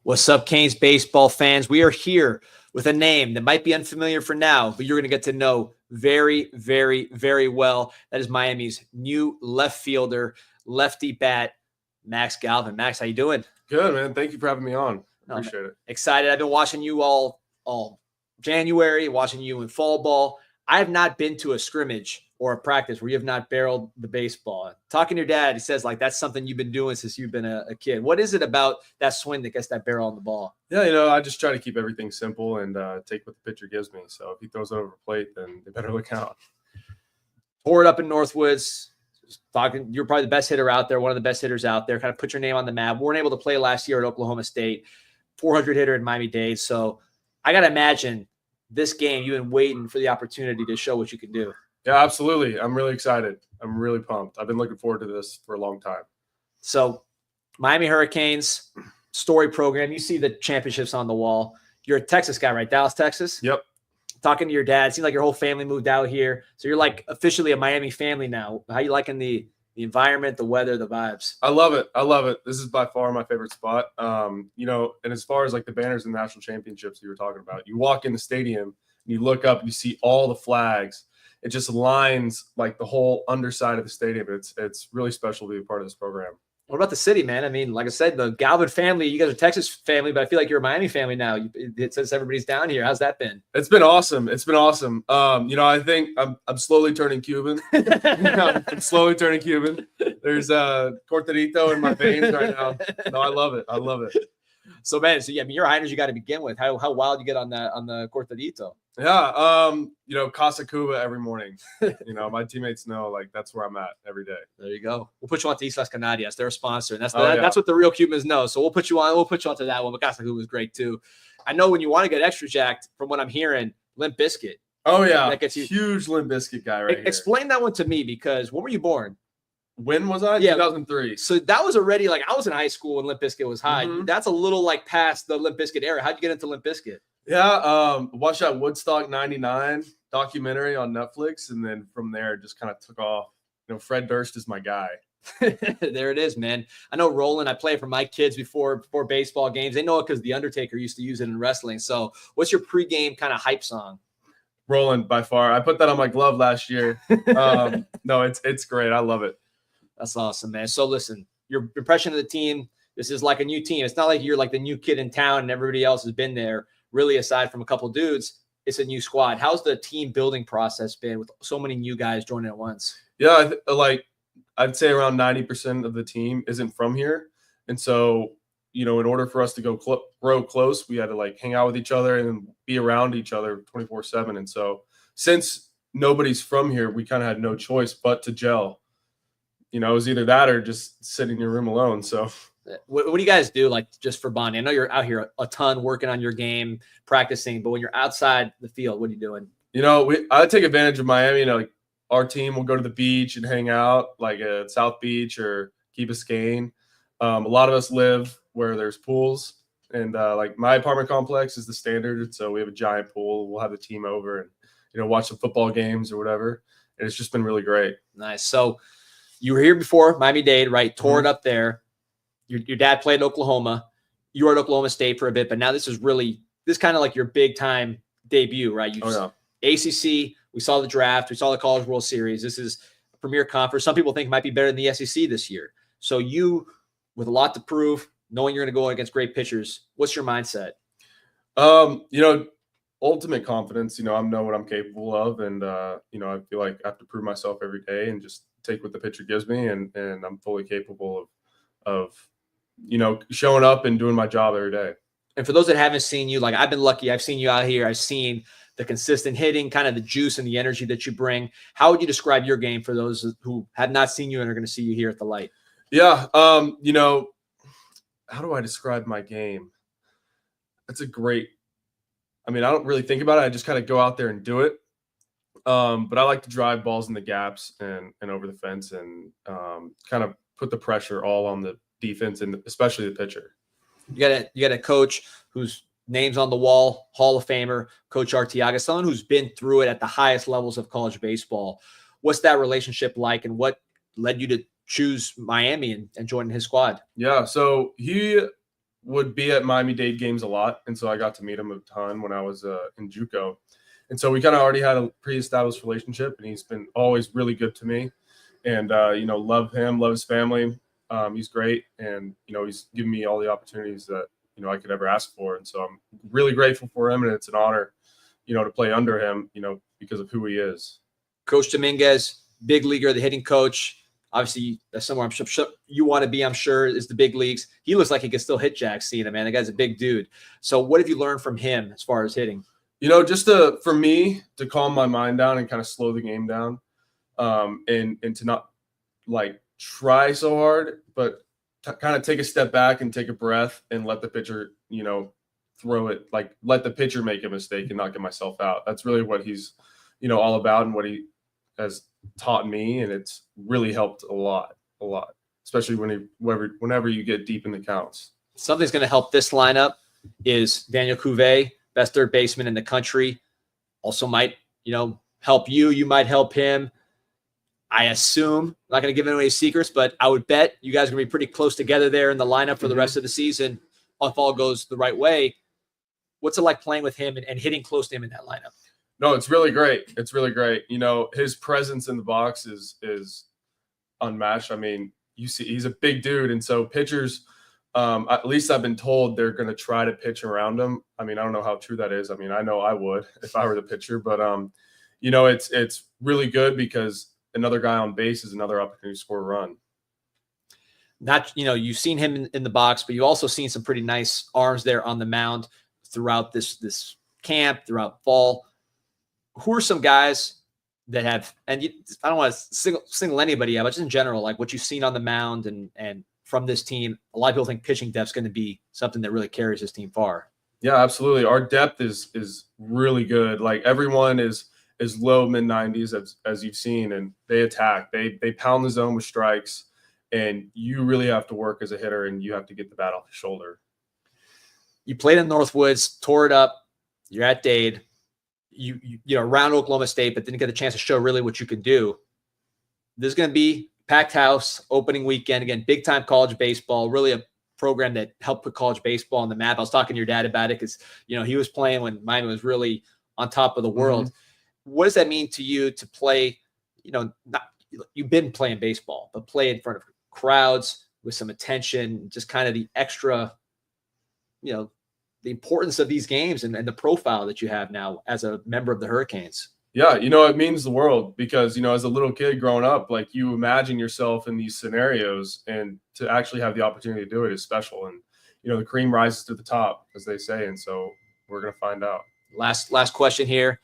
What's up, Canes baseball fans? We are here with a name that might be unfamiliar for now, but you're going to get to know very, very, very well. That is Miami's new left fielder, lefty bat, Max Galvin. Max, how you doing? Good, man. Thank you for having me on. Appreciate it. Excited. I've been watching you all January, watching you in fall ball. I have not been to a scrimmage or a practice where you have not barreled the baseball. Talking to your dad, he says, like, that's something you've been doing since you've been a kid. What is it about that swing that gets that barrel on the ball? Yeah, I just try to keep everything simple and take what the pitcher gives me. So if he throws it over the plate, then they better look out. Tore it up in Northwoods. You're probably the best hitter out there, one of the best hitters out there. Kind of put your name on the map. We weren't able to play last year at Oklahoma State. 400 hitter in Miami-Dade. So I got to imagine this game, you've been waiting for the opportunity to show what you can do. Yeah, absolutely. I'm really excited. I'm really pumped. I've been looking forward to this for a long time. So Miami Hurricanes, story program. You see the championships on the wall. You're a Texas guy, right? Dallas, Texas? Yep. Talking to your dad, it seems like your whole family moved out here. So you're like officially a Miami family now. How you liking the environment, the weather, the vibes? I love it. I love it. This is by far my favorite spot. And as far as like the banners and national championships you were talking about, you walk in the stadium and you look up and you see all the flags. It just lines like the whole underside of the stadium. It's really special to be a part of this program. What about the city, man? I mean, like I said, the Galvin family, you guys are Texas family, but I feel like you're a Miami family now. It says everybody's down here. How's that been? It's been awesome. It's been awesome. I think I'm slowly turning Cuban. I'm slowly turning Cuban. There's cortadito in my veins right now. No, I love it. I love it. So, man, you're a high energy guy to begin with. How wild you get on the cortadito? Yeah, Casa Cuba every morning. My teammates know, like, that's where I'm at every day. There you go. We'll put you on to Islas Canarias. They're a sponsor, and that's what the real Cubans know. So we'll put you on. We'll put you onto that one. But Casa Cuba is great too. I know when you want to get extra jacked, from what I'm hearing, Limp Bizkit. Oh yeah, that gets you huge Limp Bizkit guy right here. Explain that one to me, because when were you born? When was I? Yeah, 2003. So that was already like I was in high school when Limp Bizkit was high. Mm-hmm. That's a little like past the Limp Bizkit era. How'd you get into Limp Bizkit? Yeah, watched that Woodstock '99 documentary on Netflix, and then from there just kind of took off. Fred Durst is my guy. There it is, man. I know Roland. I play for my kids before baseball games. They know it because the Undertaker used to use it in wrestling. So, what's your pregame kind of hype song? Roland, by far. I put that on my glove last year. No, it's great. I love it. That's awesome, man. So, listen, your impression of the team. This is like a new team. It's not like you're like the new kid in town and everybody else has been there. Really, aside from a couple of dudes, it's a new squad. How's the team building process been with so many new guys joining at once? Yeah, I'd say around 90% of the team isn't from here. And so, in order for us to grow close, we had to hang out with each other and be around each other 24/7. And so since nobody's from here, we kind of had no choice but to gel. It was either that or just sit in your room alone. So what do you guys do, like, just for bonding? I know you're out here a ton working on your game, practicing, but when you're outside the field, what are you doing? I take advantage of Miami. Our team will go to the beach and hang out, like at South Beach or Key Biscayne. A lot of us live where there's pools, and my apartment complex is the standard. So we have a giant pool. We'll have the team over and watch some football games or whatever. And it's just been really great. Nice. So you were here before Miami-Dade, right? Tore it up there. Your dad played at Oklahoma. You were at Oklahoma State for a bit, but now this is kind of like your big time debut, right? ACC. We saw the draft. We saw the College World Series. This is a premier conference. Some people think it might be better than the SEC this year. So you, with a lot to prove, knowing you're going to go against great pitchers, what's your mindset? Ultimate confidence. I know what I'm capable of, and I feel like I have to prove myself every day and just take what the pitcher gives me, and I'm fully capable of showing up and doing my job every day. And for those that haven't seen you, like, I've been lucky. I've seen you out here. I've seen the consistent hitting, kind of the juice and the energy that you bring. How would you describe your game for those who have not seen you and are going to see you here at the light? Yeah. How do I describe my game? That's a great, I don't really think about it. I just kind of go out there and do it. But I like to drive balls in the gaps and over the fence and kind of put the pressure all on the defense and especially the pitcher. You got a coach whose name's on the wall, Hall of Famer, Coach Arteaga, someone who's been through it at the highest levels of college baseball. What's that relationship like, and what led you to choose Miami and join his squad? Yeah, so he would be at Miami-Dade games a lot, and so I got to meet him a ton when I was in JUCO. And so we kind of already had a pre-established relationship, and he's been always really good to me. And, love him, love his family. He's great, and, he's given me all the opportunities that, I could ever ask for. And so I'm really grateful for him, and it's an honor, to play under him, because of who he is. Coach Dominguez, big leaguer, the hitting coach. Obviously, that's somewhere I'm sure you want to be, I'm sure, is the big leagues. He looks like he can still hit jacks, seeing him, man. The guy's a big dude. So what have you learned from him as far as hitting? Just for me to calm my mind down and kind of slow the game down, and to not like try so hard, but kind of take a step back and take a breath and let the pitcher, throw it, like let the pitcher make a mistake and not get myself out. That's really what he's, all about, and what he has taught me. And it's really helped a lot, especially whenever you get deep in the counts. Something's going to help this lineup is Daniel Cuvée, best third baseman in the country. Also might, help you. You might help him. I assume, I'm not going to give away secrets, but I would bet you guys are going to be pretty close together there in the lineup for the rest of the season if all goes the right way. What's it like playing with him and hitting close to him in that lineup? No, it's really great. It's really great. His presence in the box is unmatched. I mean, you see, he's a big dude. And so pitchers, at least I've been told, they're going to try to pitch around him. I mean, I don't know how true that is. I mean, I know I would if I were the pitcher, but it's really good because another guy on base is another opportunity to score a run. You've seen him in the box, but you've also seen some pretty nice arms there on the mound throughout this camp, throughout fall. Who are some guys that have, and I don't want to single anybody out, but just in general, like what you've seen on the mound and from this team? A lot of people think pitching depth is going to be something that really carries this team far. Yeah, absolutely. Our depth is really good. Like everyone is low mid 90s as you've seen, and they attack. They pound the zone with strikes, and you really have to work as a hitter, and you have to get the bat off the shoulder. You played in Northwoods, tore it up. You're at Dade. You around Oklahoma State, but didn't get a chance to show really what you can do. There's going to be packed house opening weekend again. Big time college baseball. Really a program that helped put college baseball on the map. I was talking to your dad about it because he was playing when Miami was really on top of the world. What does that mean to you to play? You've been playing baseball, but play in front of crowds with some attention, just kind of the extra, the importance of these games and the profile that you have now as a member of the Hurricanes. Yeah, it means the world because, as a little kid growing up, like you imagine yourself in these scenarios, and to actually have the opportunity to do it is special. And, the cream rises to the top, as they say. And so we're going to find out. Last question here.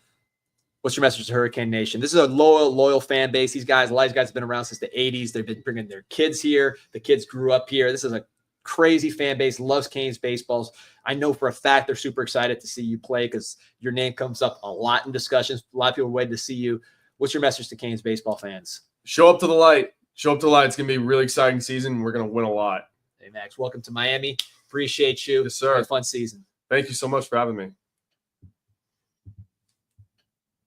What's your message to Hurricane Nation? This is a loyal fan base. A lot of these guys have been around since the 80s. They've been bringing their kids here. The kids grew up here. This is a crazy fan base, loves Canes baseballs. I know for a fact they're super excited to see you play because your name comes up a lot in discussions. A lot of people are waiting to see you. What's your message to Canes baseball fans? Show up to the light. It's going to be a really exciting season. We're going to win a lot. Hey, Max, welcome to Miami. Appreciate you. Yes, sir. Have a fun season. Thank you so much for having me.